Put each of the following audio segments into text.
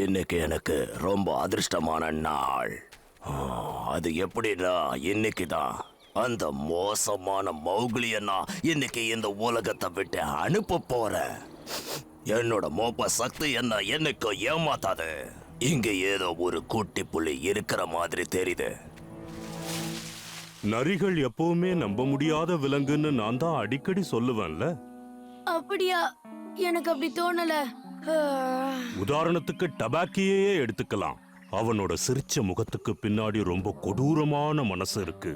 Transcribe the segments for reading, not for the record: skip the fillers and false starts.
இன்னைக்கு எனக்கு ரொம்ப அதிர்ஷ்டமான நாள். அது எப்படின்னா இன்னைக்குதான் அந்த மோசமான மௌக்லிய நான் இன்னைக்கு இந்த உலகத்தை விட்டு அனுப்ப போறேன். என்னோட மோப்ப சக்தி என்ன என்னைக்கு ஏமாத்தாது. இங்க ஏதோ ஒரு குட்டி புள்ளி இருக்கிற மாதிரி தெரியுது. நரிகள் எப்பவுமே நம்ப முடியாத விலங்குன்னு நான் தான் அடிக்கடி சொல்லுவேன்ல. அப்படியா? எனக்கு அப்படி தோணல. உதாரணத்துக்கு டபாக்கியே எடுத்துக்கலாம். அவனோட சிரிச்ச முகத்துக்கு பின்னாடி ரொம்ப கொடூரமான மனசு இருக்கு.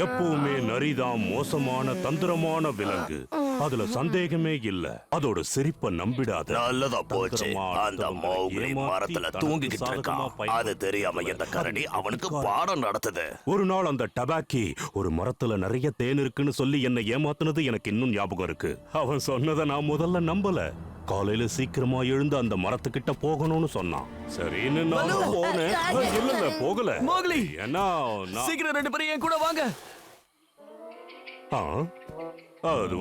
எப்பவுமே நரிதான் மோசமான தந்திரமான விலங்கு, அதுல சந்தேகமே இல்ல. அதோட சிரிப்ப நம்பிடாத. நல்லதா போச்சு. அந்த மௌக்லி மரத்துல தூங்கிக்கிட்டு இருக்கான். அது தெரியாம இந்த கரடி அவனுக்கு பாடம் நடத்துது. ஒரு நாள் அந்த டபாக்கி ஒரு மரத்துல நிறைய தேன் இருக்குன்னு சொல்லி என்னை ஏமாத்துனது எனக்கு இன்னும் ஞாபகம் இருக்கு. அவன் சொன்னதை நான் முதல்ல நம்பல. காலையில சீக்கிரமா எழுந்து அந்த மரத்துக்கிட்ட போகணும்னு சொன்னான். சரின்னு நான் போனேன். இல்ல போகல. மோக்லி, ஏன்னா சீக்கிரம் 2 பேரும் என் கூட வாங்க. அது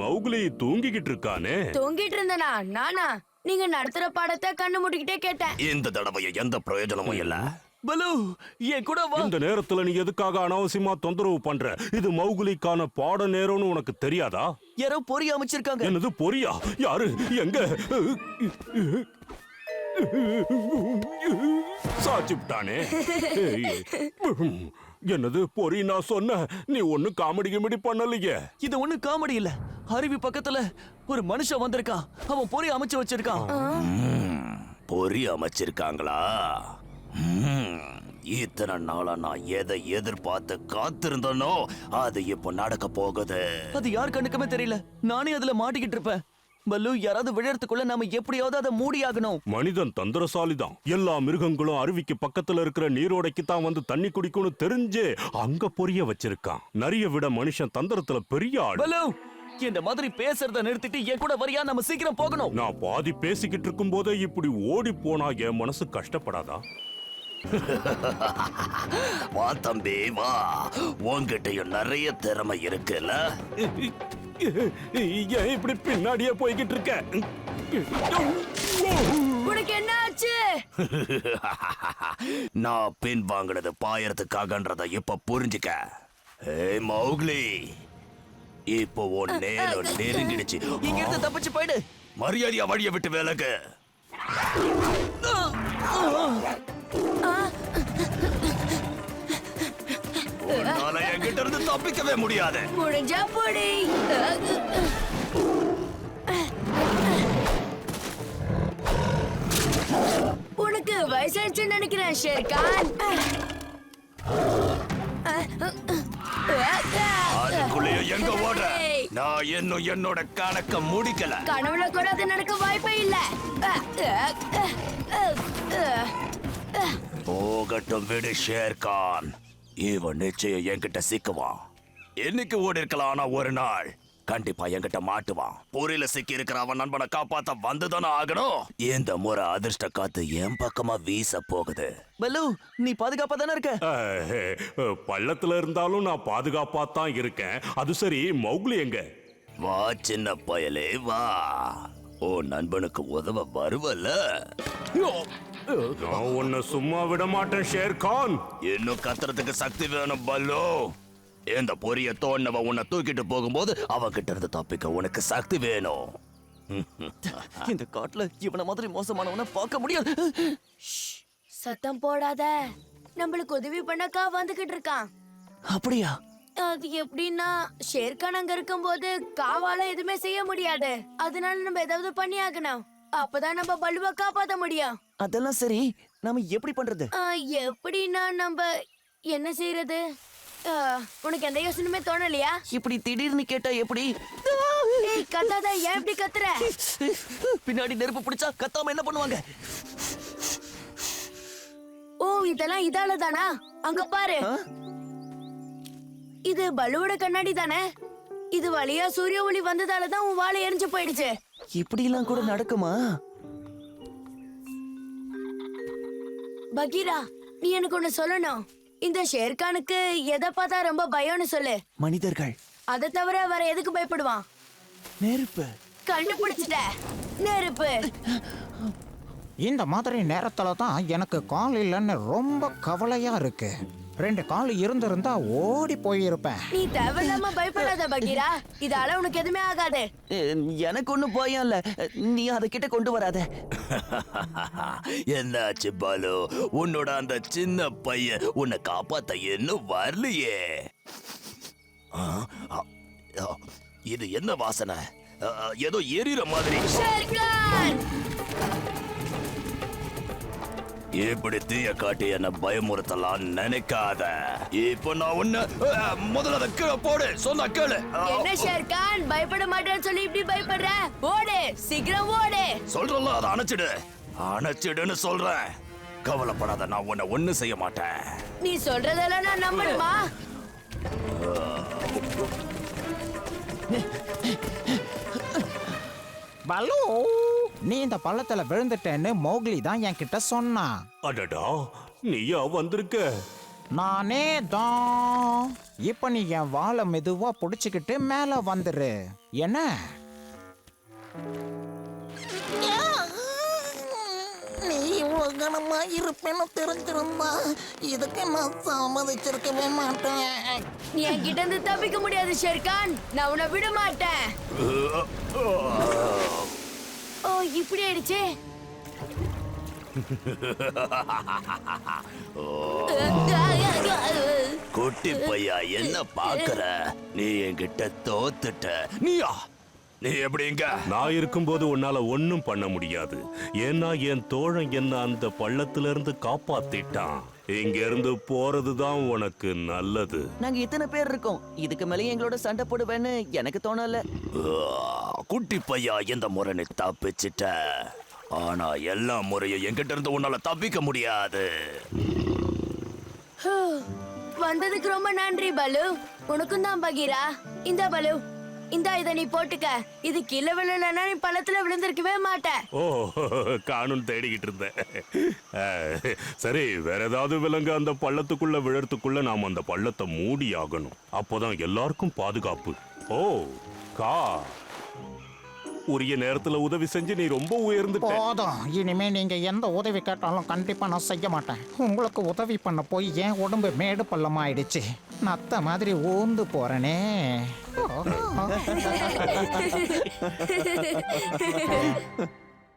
மௌக்லி தூங்கிக்கிட்டு இருக்கானே. தூங்கிட்டு இருந்தனா? நானா? நீங்க நடத்துற பாடத்தை கண்ணு மூடிக்கிட்டே கேட்டேன். இந்த தடவை எந்த பிரயோஜனமும் இல்ல. பலு, என் கூட வா. இந்த நேரத்துல நீ எதுக்காக அனாவசியமா தொந்தரவு பண்ற? இது மௌக்லிக்கான பாட நேரம்னு உனக்கு தெரியாதா? யாரோ பொறி அமைச்சிருக்காங்க. என்னது பொரியா? யாரு? எங்க? சாச்சிப்டானே. என்னது பொறி? நான் சொன்ன நீ ஒண்ணு காமெடி கிமெடி பண்ணலையே. இது ஒண்ணு காமெடி இல்ல. அருவி பக்கத்துல ஒரு மனுஷன் வந்திருக்கான். அவன் பொறி அமைச்சு வச்சிருக்கான். பொறி அமைச்சிருக்காங்களா? இத்தனை நாளா நான் எதை எதிர்பார்த்து காத்திருந்தனோ அது இப்ப நடக்க போகுது. அது யார் கண்ணுக்குமே தெரியல. நானே அதுல மாட்டிக்கிட்டு இருப்பேன். பல்லு, யாராவது விழறதுக்குள்ள நாம எப்படியாவது அதை மூடியாகணும். மனிதன் தந்திரசாலிதான். எல்லா மிருகங்களும் அருவிக்கு பக்கத்துல இருக்கிற நீரோடைக்கு தான் வந்து தண்ணி குடிக்கும்னு தெரிஞ்சு அங்க பொரிய வச்சிருக்கான். நிறைய விட மனுஷன் தந்திரத்துல பெரிய ஆள். பல்லு, இந்த மாதிரி பேசுறத நிறுத்திட்டு என் கூட வரியா? நம்ம சீக்கிரம் போகணும். நான் பாதி பேசிக்கிட்டு இருக்கும் போதே இப்படி ஓடி போனா என் மனசு கஷ்டப்படாதா? வா தம்பி வா, உன்கிட்டயும் நிறைய திறமை இருக்குல்ல. ஏன் இப்படி பின்னாடியே போய்கிட்டு இருக்க? உனக்கு என்ன ஆச்சு? நான் பின் வாங்கினது பாயறதுக்காகன்றத இப்ப புரிஞ்சுக்க. ஏய் மௌக்லி, இப்போ உன் நேரம் நெருங்கிடுச்சு. இங்க இருந்து தப்பிச்சு போயிடு. மரியாதையா வழிய விட்டு விலகு. உன்னால என்கிட்ட இருந்து தப்பிக்கவே முடியாது. முடிஞ்சா போடி. உனக்கு வயசாச்சுன்னு நினைக்கிறேன் ஷேர்கான். அதுக்குள்ளேயே எங்க ஓடுற? நான் இன்னும் என்னோட கணக்க முடிக்கல. கனவுல கூட அது நடக்க வாய்ப்பே இல்ல. போகட்டும் விடு ஷேர்கான். இவன் நிச்சயம் என்கிட்ட சிக்குவான். என்னைக்கு ஓடி இருக்கலாம், ஆனா ஒரு நாள் கண்டிப்பா என்கிட்ட மாட்டுவான். பொறியில சிக்கி இருக்கிற அவன் நண்பனை காப்பாத்த வந்துதானே ஆகணும். இந்த முறை அதிர்ஷ்ட காத்து என் பக்கமா வீச போகுது. பல்லு, நீ பாதுகாப்பா தானே இருக்க? பள்ளத்துல இருந்தாலும் நான் பாதுகாப்பா தான் இருக்கேன். அது சரி, மௌக்லி எங்க? வா சின்ன பயலே வா, உன் நண்பனுக்கு உதவ வருவல்ல. நான் உன்னை சும்மா விட மாட்டேன் ஷேர்கான். இன்னும் கத்துறதுக்கு சக்தி வேணும் பல்லு. இந்த பொரிய தோண்டவ உன்னை தூக்கிட்டு போகும்போது அவகிட்ட இருந்து தப்பிக்க உனக்கு சக்தி வேணும். இந்த காட்டுல இவன மாதிரி மோசமானவனை பார்க்க முடியாது. சத்தம் போடாத. நம்மளுக்கு உதவி பண்ணக்கா வந்துகிட்டு இருக்கான். அப்படியா? அது எப்படின்னா, ஷேர்கான் அங்க இருக்கும்போது காவால எதுவுமே செய்ய முடியாது. அதனால நம்ம ஏதாவது பண்ணி ஆகணும். அப்பதான் நம்ம பல்லுவ காப்பாத்த முடியும். அதெல்லாம் சரி, நாம எப்படி பண்றது? எப்படின்னா நம்ம என்ன செய்யறது? உனக்கு எந்த யோசனையுமே தோணலையா? இப்படி திடீர்னு கேட்டா எப்படி? ஏய் கத்தாத, ஏன் இப்படி கத்துற? பின்னாடி நெருப்பு பிடிச்சா கத்தாம என்ன பண்ணுவாங்க? ஓ, இதெல்லாம் இதால தானா? அங்க பாரு, இது பல்லுவோட கண்ணாடி தானே? இது வழியா சூரிய ஒளி வந்ததால தான் உன் வாழை எரிஞ்சு போயிடுச்சு. இப்படி எல்லாம் கூட நடக்குமா? பகீரா, நீ எனக்கு ஒண்ணு சொல்லணும். இந்த ஷேர்கானுக்கு எதை பார்த்தா ரொம்ப பயம்னு சொல்லு. மனிதர்கள். அதை தவிர வேற எதுக்கு பயப்படுவான்? நெருப்பு. கண்டுபிடிச்சிட்ட. நெருப்பு. இந்த மாதிரி நேரத்துல தான் எனக்கு கால் இல்லைன்னு ரொம்ப கவலையா இருக்கு. 2 கால் இருந்திருந்தா ஓடி போயிருப்பேன். நீ தேவையில்லாம பயப்படாத பகீரா, இதால உனக்கு எதுவுமே ஆகாது. எனக்கு ஒண்ணும் பயம் இல்ல. நீ அதை கிட்ட கொண்டு வராத. என்னாச்சு பாலு? உன்னோட அந்த சின்ன பையன் உன்னை காப்பாத்த இன்னும் வரலையே. ஆ, ஆ, ஆ, இது என்ன வாசனை? ஏதோ எரியுற மாதிரி. ஷேர்கான்! இப்படி தீய காட்டி என்ன பயமுறுத்தலாம் நினைக்காத. இப்ப நான் உன்னை முதல்ல அதை கீழே போடு. சொன்னா கேளு. என்ன ஷேர்கான், பயப்பட மாட்டேன்னு சொல்லி இப்படி பயப்படுற? ஓடு, சீக்கிரம் ஓடு. சொல்றல, அதை அணைச்சிடு. அணைச்சிடுன்னு சொல்றேன். கவலைப்படாத, நான் உன்னை ஒண்ணு செய்ய மாட்டேன். நீ சொல்றதெல்லாம் நான் நம்பணுமா? பலு, நீ இந்த பள்ளத்துல விழுந்துட்டேன்னு மோக்லி தான் என்கிட்ட சொன்னான். அடடா, நீயா வந்திருக்க? நானே தான். இப்ப நீ என் வாழை மெதுவா புடிச்சுக்கிட்டு மேல வந்துரு. என்ன? நீ இவ்வளவு கனமா இருப்பேன்னு தெரிஞ்சிருந்தா இதுக்கு நான் சம்மதிச்சிருக்கவே மாட்டேன். நீ என்கிட்ட இருந்து தப்பிக்க முடியாது ஷேர்கான். நான் உன்னை விட மாட்டேன். ஓ, இப்படி ஆயிடுச்சே. குட்டி பையா, என்ன பாக்குற? நீ என்கிட்ட தோத்துட்ட. நீயா? நீ எப்படிங்க? நான் இருக்கும்போது உன்னால ஒண்ணும் பண்ண முடியாது. ஏன்னா என் தோழன் என்ன அந்த பள்ளத்துல இருந்து காப்பாத்திட்டான். இங்க இருந்து போறதுதான் உனக்கு நல்லது. நாங்க இத்தனை பேர் இருக்கோம். இதுக்கு மேலேயும் எங்களோட சண்டை போடுவேன்னு எனக்கு தோணல. குட்டி பையா, இந்த முறை நீ தப்பிச்சிட்ட. ஆனா எல்லா முறையும் என்கிட்ட இருந்து உன்னால தப்பிக்க முடியாது. வந்ததுக்கு ரொம்ப நன்றி பலு. உனக்கும் தான் பகீரா. இந்த பலு, இந்த இதை நீ போட்டுக்க. இது கீழே விழலன்னா நீ பள்ளத்துல விழுந்திருக்கவே மாட்ட. ஓ, காணும் தேடிக்கிட்டு இருந்தேன். சரி, வேற ஏதாவது விலங்கு அந்த பள்ளத்துக்குள்ள விழறதுக்குள்ள நாம அந்த பள்ளத்தை மூடி ஆகணும். அப்போதான் எல்லாருக்கும் பாதுகாப்பு. ஓ, கா, உரிய நேரத்துல உதவி செஞ்சு நீ ரொம்ப உயர்ந்துட்ட. போதும். இனிமே நீங்க எந்த உதவி கேட்டாலும் கண்டிப்பா நான் செய்ய மாட்டேன். உங்களுக்கு உதவி பண்ண போய் என் உடம்பு மேடு பள்ளமாயிடுச்சு. நத்த மாதிரி ஊந்து போறேனே.